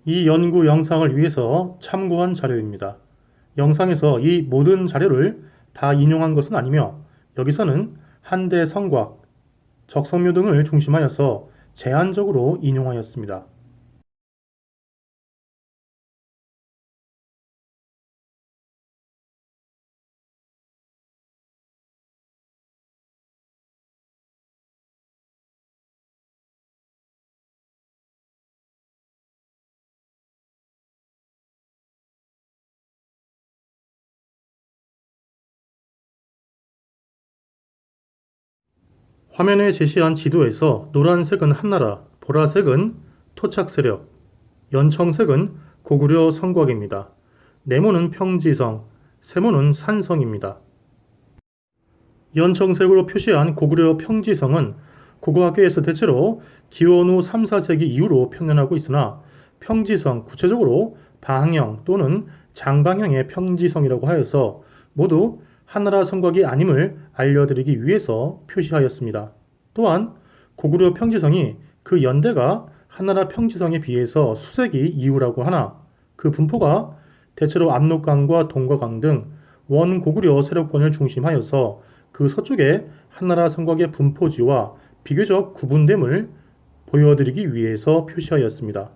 이 연구 영상을 위해서 참고한 자료입니다. 영상에서 이 모든 자료를 다 인용한 것은 아니며 여기서는 한대 성곽, 적성묘 등을 중심하여서 제한적으로 인용하였습니다. 화면에 제시한 지도에서 노란색은 한나라, 보라색은 토착세력, 연청색은 고구려 성곽입니다. 네모는 평지성, 세모는 산성입니다. 연청색으로 표시한 고구려 평지성은 국어학계에서 대체로 기원 후 3, 4세기 이후로 평년하고 있으나 평지성, 구체적으로 방형 또는 장방형의 평지성이라고 하여서 모두 한나라 성곽이 아님을 알려드리기 위해서 표시하였습니다. 또한 고구려 평지성이 그 연대가 한나라 평지성에 비해서 수세기 이후라고 하나 그 분포가 대체로 압록강과 동거강 등 원고구려 세력권을 중심하여서 그 서쪽에 한나라 성곽의 분포지와 비교적 구분됨을 보여드리기 위해서 표시하였습니다.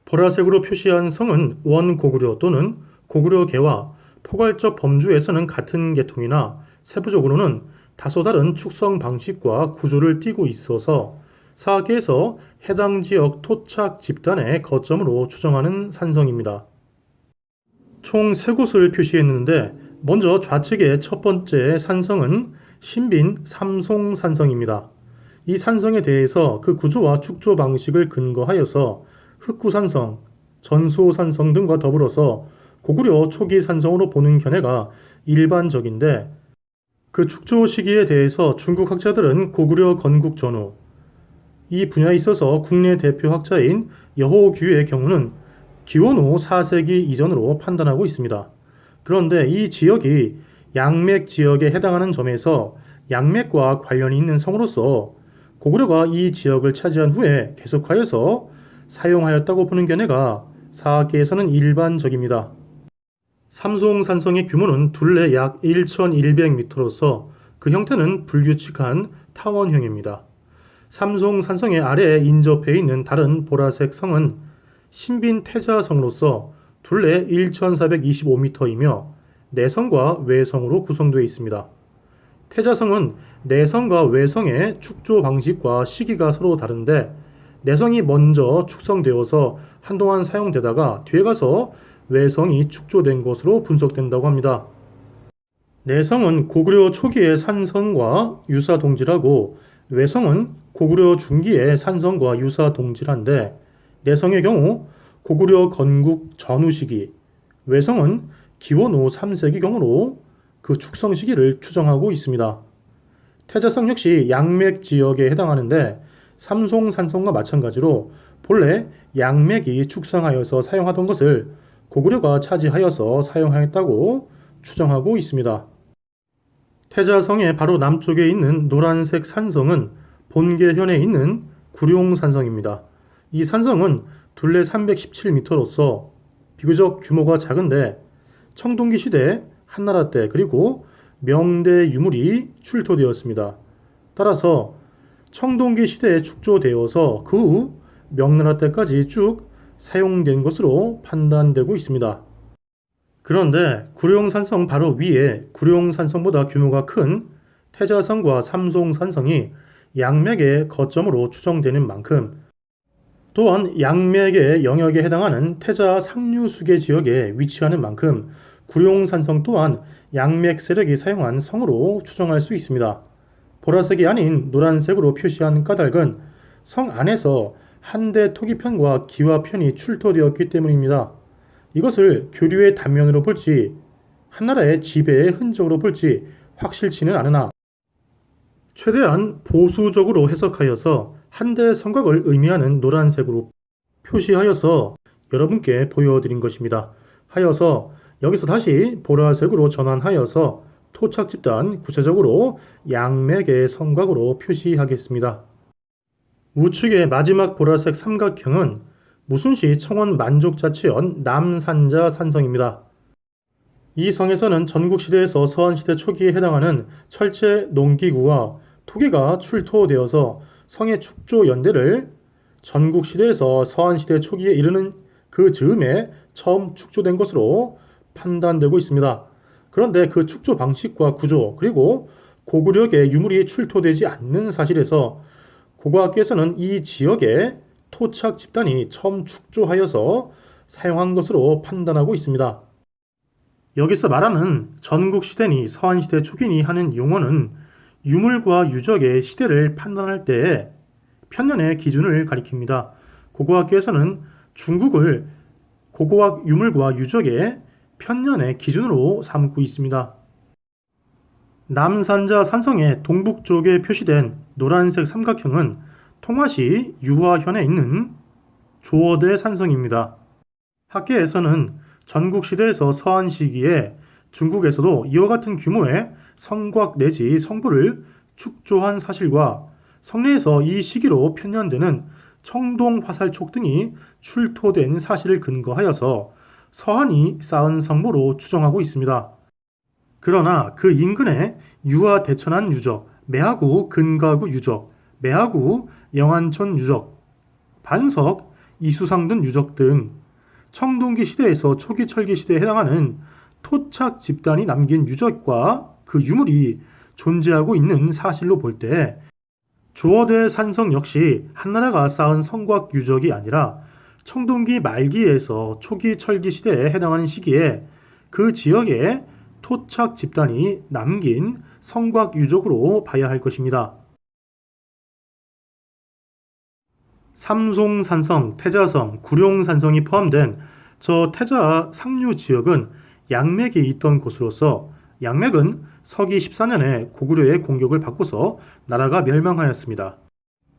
보라색으로 표시한 성은 원고구려 또는 고구려계와 포괄적 범주에서는 같은 계통이나 세부적으로는 다소 다른 축성 방식과 구조를 띠고 있어서 사학계에서 해당 지역 토착 집단의 거점으로 추정하는 산성입니다. 총 3곳을 표시했는데 먼저 좌측의 첫 번째 산성은 신빈 삼송산성입니다. 이 산성에 대해서 그 구조와 축조 방식을 근거하여서 흑구산성, 전수산성 등과 더불어서 고구려 초기 산성으로 보는 견해가 일반적인데 그 축조 시기에 대해서 중국 학자들은 고구려 건국 전후 이 분야에 있어서 국내 대표 학자인 여호규의 경우는 기원 후 4세기 이전으로 판단하고 있습니다. 그런데 이 지역이 양맥 지역에 해당하는 점에서 양맥과 관련이 있는 성으로서 고구려가 이 지역을 차지한 후에 계속하여서 사용하였다고 보는 견해가 사학계에서는 일반적입니다. 삼송산성의 규모는 둘레 약 1100m로서 그 형태는 불규칙한 타원형입니다. 삼송산성의 아래에 인접해 있는 다른 보라색 성은 신빈 태자성으로서 둘레 1425m이며 내성과 외성으로 구성되어 있습니다. 태자성은 내성과 외성의 축조 방식과 시기가 서로 다른데 내성이 먼저 축성되어서 한동안 사용되다가 뒤에 가서 외성이 축조된 것으로 분석된다고 합니다. 내성은 고구려 초기의 산성과 유사 동질하고 외성은 고구려 중기의 산성과 유사 동질한데 내성의 경우 고구려 건국 전후 시기, 외성은 기원 후 3세기경으로 그 축성 시기를 추정하고 있습니다. 태자성 역시 양맥 지역에 해당하는데 삼송산성과 마찬가지로 본래 양맥이 축성하여서 사용하던 것을 고구려가 차지하여서 사용하였다고 추정하고 있습니다. 태자성의 바로 남쪽에 있는 노란색 산성은 본계현에 있는 구룡산성입니다. 이 산성은 둘레 317m로서 비교적 규모가 작은데 청동기 시대, 한나라 때 그리고 명대 유물이 출토되었습니다. 따라서 청동기 시대에 축조되어서 그 후 명나라 때까지 쭉 사용된 것으로 판단되고 있습니다. 그런데 구룡산성 바로 위에 구룡산성보다 규모가 큰 태자성과 삼송산성이 양맥의 거점으로 추정되는 만큼 또한 양맥의 영역에 해당하는 태자 상류수계 지역에 위치하는 만큼 구룡산성 또한 양맥 세력이 사용한 성으로 추정할 수 있습니다. 보라색이 아닌 노란색으로 표시한 까닭은 성 안에서 한대 토기편과 기와편이 출토되었기 때문입니다. 이것을 교류의 단면으로 볼지 한나라의 지배의 흔적으로 볼지 확실치는 않으나 최대한 보수적으로 해석하여서 한대 성곽을 의미하는 노란색으로 표시하여서 여러분께 보여드린 것입니다. 하여서 여기서 다시 보라색으로 전환하여서 토착 집단 구체적으로 양맥의 성곽으로 표시하겠습니다. 우측의 마지막 보라색 삼각형은 무순시 청원 만족자치원 남산자 산성입니다. 이 성에서는 전국시대에서 서한시대 초기에 해당하는 철제 농기구와 토기가 출토되어서 성의 축조 연대를 전국시대에서 서한시대 초기에 이르는 그 즈음에 처음 축조된 것으로 판단되고 있습니다. 그런데 그 축조 방식과 구조 그리고 고구려의 유물이 출토되지 않는 사실에서 고고학계에서는 이 지역에 토착 집단이 처음 축조하여서 사용한 것으로 판단하고 있습니다. 여기서 말하는 전국시대니 서한시대 초기니 하는 용어는 유물과 유적의 시대를 판단할 때에 편년의 기준을 가리킵니다. 고고학계에서는 중국을 고고학 유물과 유적의 편년의 기준으로 삼고 있습니다. 남산자 산성의 동북쪽에 표시된 노란색 삼각형은 통화시 유화현에 있는 조어대 산성입니다. 학계에서는 전국시대에서 서한 시기에 중국에서도 이와 같은 규모의 성곽 내지 성부를 축조한 사실과 성내에서 이 시기로 편년되는 청동 화살촉 등이 출토된 사실을 근거하여서 서한이 쌓은 성부로 추정하고 있습니다. 그러나 그 인근에 유화 대천한 유적, 매하구 근가구 유적, 매하구 영안천 유적, 반석 이수상 등 유적 등 청동기 시대에서 초기 철기 시대에 해당하는 토착 집단이 남긴 유적과 그 유물이 존재하고 있는 사실로 볼 때 조어대 산성 역시 한나라가 쌓은 성곽 유적이 아니라 청동기 말기에서 초기 철기 시대에 해당하는 시기에 그 지역에 토착 집단이 남긴 성곽 유적으로 봐야 할 것입니다. 삼송산성, 태자성, 구룡산성이 포함된 저 태자 상류 지역은 양맥이 있던 곳으로서 양맥은 서기 14년에 고구려의 공격을 받고서 나라가 멸망하였습니다.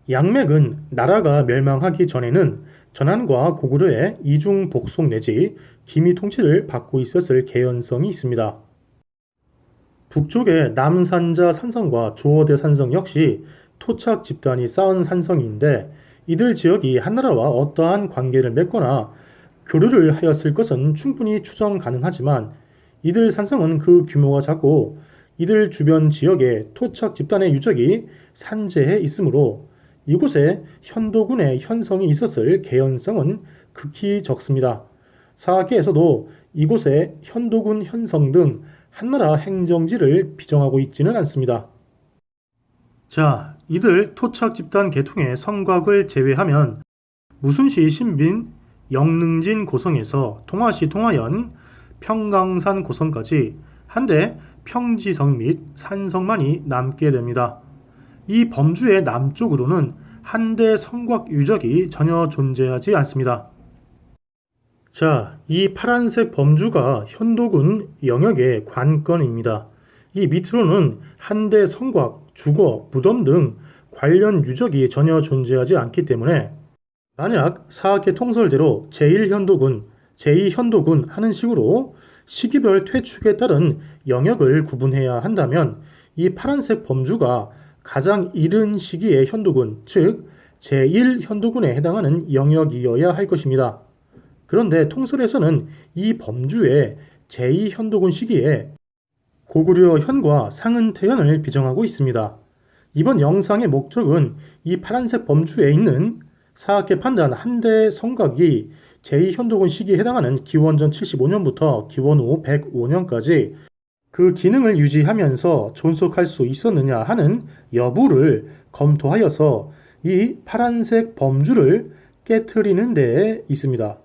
양맥은 나라가 멸망하기 전에는 전한과 고구려의 이중 복속 내지 기미 통치를 받고 있었을 개연성이 있습니다. 북쪽의 남산자 산성과 조어대 산성 역시 토착 집단이 쌓은 산성인데 이들 지역이 한나라와 어떠한 관계를 맺거나 교류를 하였을 것은 충분히 추정 가능하지만 이들 산성은 그 규모가 작고 이들 주변 지역에 토착 집단의 유적이 산재해 있으므로 이곳에 현도군의 현성이 있었을 개연성은 극히 적습니다. 사학계에서도 이곳에 현도군 현성 등 한나라 행정지를 비정하고 있지는 않습니다. 자, 이들 토착 집단 계통의 성곽을 제외하면 무순시 신빈 영능진 고성에서 통화시 통화연 평강산 고성까지 한데 평지성 및 산성만이 남게 됩니다. 이 범주의 남쪽으로는 한대 성곽 유적이 전혀 존재하지 않습니다. 자, 이 파란색 범주가 현도군 영역의 관건입니다. 이 밑으로는 한대 성곽, 주거, 무덤 등 관련 유적이 전혀 존재하지 않기 때문에 만약 사학계 통설대로 제1현도군, 제2현도군 하는 식으로 시기별 퇴축에 따른 영역을 구분해야 한다면 이 파란색 범주가 가장 이른 시기의 현도군, 즉 제1현도군에 해당하는 영역이어야 할 것입니다. 그런데 통설에서는 이 범주에 제2현도군 시기에 고구려 현과 상은태현을 비정하고 있습니다. 이번 영상의 목적은 이 파란색 범주에 있는 사학계 판단 한대 성곽이 제2현도군 시기에 해당하는 기원전 75년부터 기원 후 105년까지 그 기능을 유지하면서 존속할 수 있었느냐 하는 여부를 검토하여서 이 파란색 범주를 깨트리는 데에 있습니다.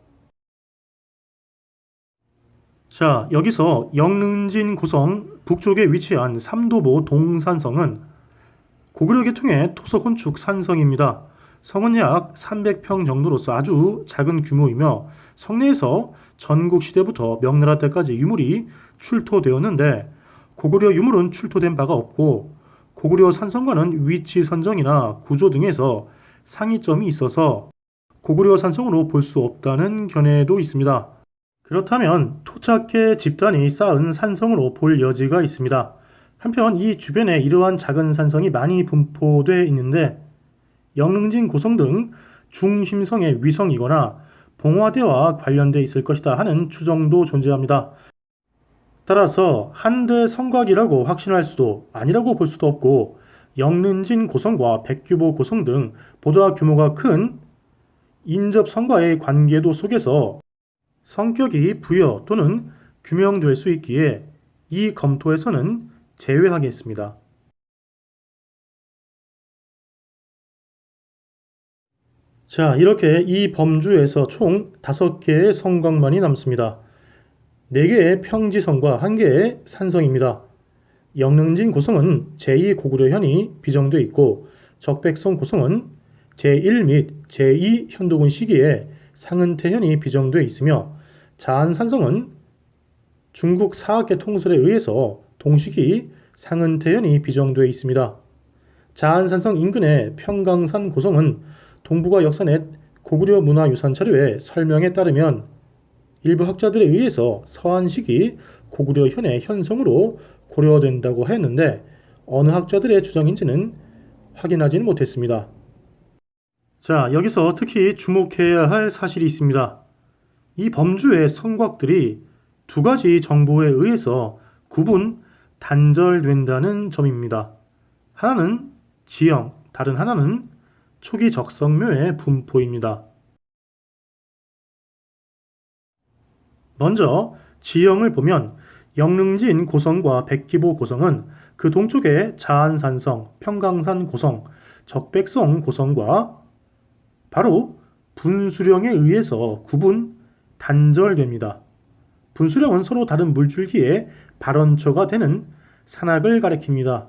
자, 여기서 영능진 고성 북쪽에 위치한 삼도보 동산성은 고구려 계통의 토서 건축 산성입니다. 성은 약 300평 정도로서 아주 작은 규모이며 성내에서 전국시대부터 명나라 때까지 유물이 출토되었는데 고구려 유물은 출토된 바가 없고 고구려 산성과는 위치 선정이나 구조 등에서 상이점이 있어서 고구려 산성으로 볼 수 없다는 견해도 있습니다. 그렇다면 토착계 집단이 쌓은 산성으로 볼 여지가 있습니다. 한편 이 주변에 이러한 작은 산성이 많이 분포되어 있는데 영릉진 고성 등 중심성의 위성이거나 봉화대와 관련돼 있을 것이다 하는 추정도 존재합니다. 따라서 한대 성곽이라고 확신할 수도 아니라고 볼 수도 없고 영릉진 고성과 백규보 고성 등 보다 규모가 큰 인접성과의 관계도 속에서 성격이 부여 또는 규명될 수 있기에 이 검토에서는 제외하겠습니다. 자, 이렇게 이 범주에서 총 5개의 성곽만이 남습니다. 4개의 평지성과 1개의 산성입니다. 영릉진 고성은 제2고구려현이 비정되어 있고 적백성 고성은 제1 및 제2 현도군 시기에 상은태현이 비정되어 있으며 자안산성은 중국 사학계 통설에 의해서 동시기 상은태현이 비정되어 있습니다. 자안산성 인근의 평강산 고성은 동북아 역사넷 고구려 문화유산 자료의 설명에 따르면 일부 학자들에 의해서 서한시기 고구려현의 현성으로 고려된다고 했는데 어느 학자들의 주장인지는 확인하지는 못했습니다. 자, 여기서 특히 주목해야 할 사실이 있습니다. 이 범주의 성곽들이 2가지 정보에 의해서 구분, 단절된다는 점입니다. 하나는 지형, 다른 하나는 초기 적성묘의 분포입니다. 먼저 지형을 보면 영릉진 고성과 백기보 고성은 그 동쪽의 자안산성, 평강산 고성, 적백성 고성과 바로 분수령에 의해서 구분, 단절됩니다. 분수령은 서로 다른 물줄기의 발원처가 되는 산악을 가리킵니다.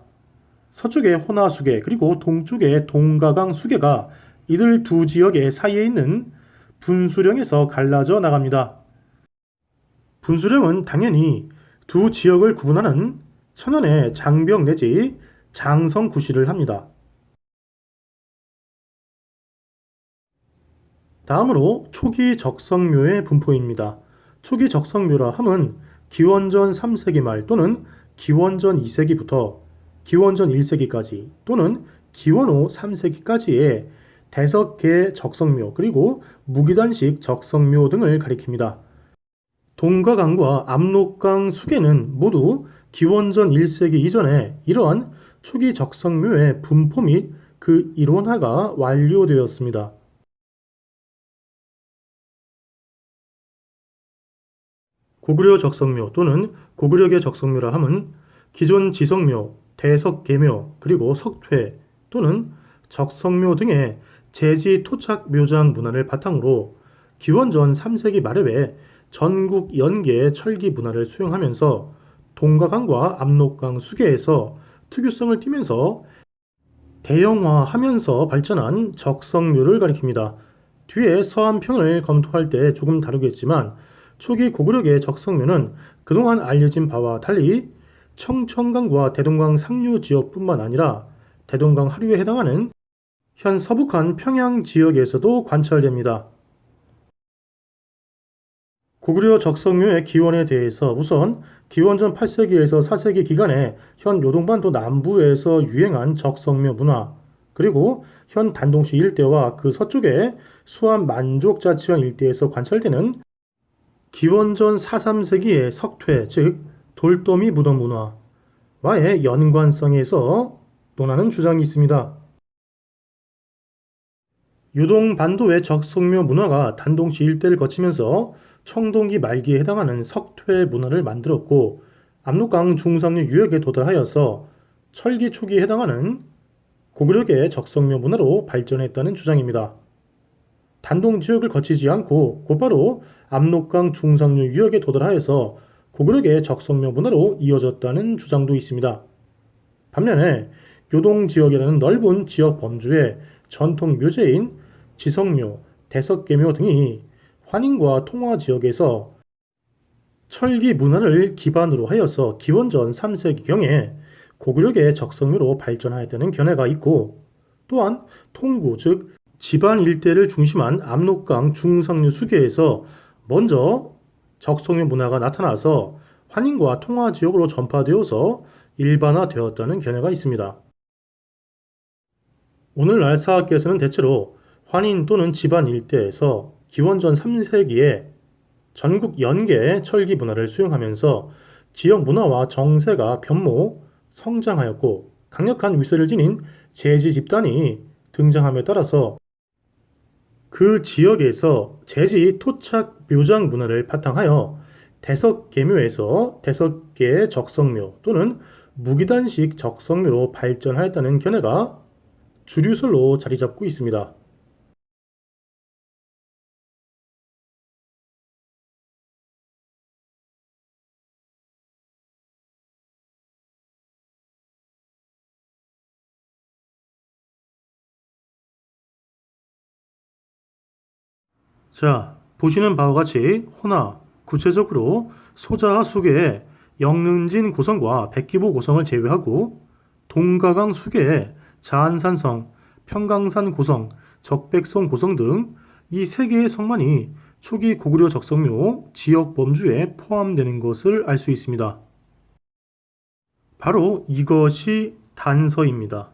서쪽의 호나수계 그리고 동쪽의 동가강 수계가 이들 두 지역의 사이에 있는 분수령에서 갈라져 나갑니다. 분수령은 당연히 두 지역을 구분하는 천연의 장벽 내지 장성 구실을 합니다. 다음으로 초기 적성묘의 분포입니다. 초기 적성묘라 함은 기원전 3세기 말 또는 기원전 2세기부터 기원전 1세기까지 또는 기원 후 3세기까지의 대석계 적성묘 그리고 무기단식 적성묘 등을 가리킵니다. 동가강과 압록강 수계는 모두 기원전 1세기 이전에 이러한 초기 적성묘의 분포 및 그 이론화가 완료되었습니다. 고구려 적성묘 또는 고구려계 적성묘라 함은 기존 지성묘, 대석계묘, 그리고 석퇴 또는 적성묘 등의 제지 토착 묘장 문화를 바탕으로 기원전 3세기 말에 전국 연계의 철기 문화를 수용하면서 동가강과 압록강 수계에서 특유성을 띠면서 대형화하면서 발전한 적성묘를 가리킵니다. 뒤에 서안평을 검토할 때 조금 다루겠지만 초기 고구려계 적성묘는 그동안 알려진 바와 달리 청천강과 대동강 상류 지역뿐만 아니라 대동강 하류에 해당하는 현 서북한 평양 지역에서도 관찰됩니다. 고구려 적성묘의 기원에 대해서 우선 기원전 8세기에서 4세기 기간에 현 요동반도 남부에서 유행한 적성묘 문화, 그리고 현 단동시 일대와 그 서쪽의 수안 만족자치령 일대에서 관찰되는 기원전 4, 3세기의 석퇴, 즉 돌더미 무덤 문화와의 연관성에서 논하는 주장이 있습니다. 요동반도의 적성묘 문화가 단동시 일대를 거치면서 청동기 말기에 해당하는 석퇴 문화를 만들었고 압록강 중상류 유역에 도달하여서 철기 초기에 해당하는 고구려계 적성묘 문화로 발전했다는 주장입니다. 단동 지역을 거치지 않고 곧바로 압록강 중상류 유역에 도달하여서 고구려계 적성묘 문화로 이어졌다는 주장도 있습니다. 반면에 요동 지역이라는 넓은 지역 범주에 전통 묘제인 지성묘, 대석계묘 등이 환인과 통화 지역에서 철기 문화를 기반으로 하여서 기원전 3세기경에 고구려계 적성묘로 발전하였다는 견해가 있고 또한 통구 즉 지반 일대를 중심한 압록강 중상류 수계에서 먼저 적성묘 문화가 나타나서 환인과 통화 지역으로 전파되어서 일반화되었다는 견해가 있습니다. 오늘날 사학계에서는 대체로 환인 또는 집안 일대에서 기원전 3세기에 전국 연계 철기 문화를 수용하면서 지역 문화와 정세가 변모, 성장하였고 강력한 위세를 지닌 제지 집단이 등장함에 따라서 그 지역에서 제지 토착 묘장 문화를 바탕하여 대석계묘에서 대석계 적성묘 또는 무기단식 적성묘로 발전하였다는 견해가 주류설로 자리 잡고 있습니다. 자, 보시는 바와 같이 호나, 구체적으로 소자하 수계의 영능진 고성과 백기보 고성을 제외하고 동가강 수계의 자안산성, 평강산 고성, 적백성 고성 등 이 세 개의 성만이 초기 고구려 적성묘 지역 범주에 포함되는 것을 알 수 있습니다. 바로 이것이 단서입니다.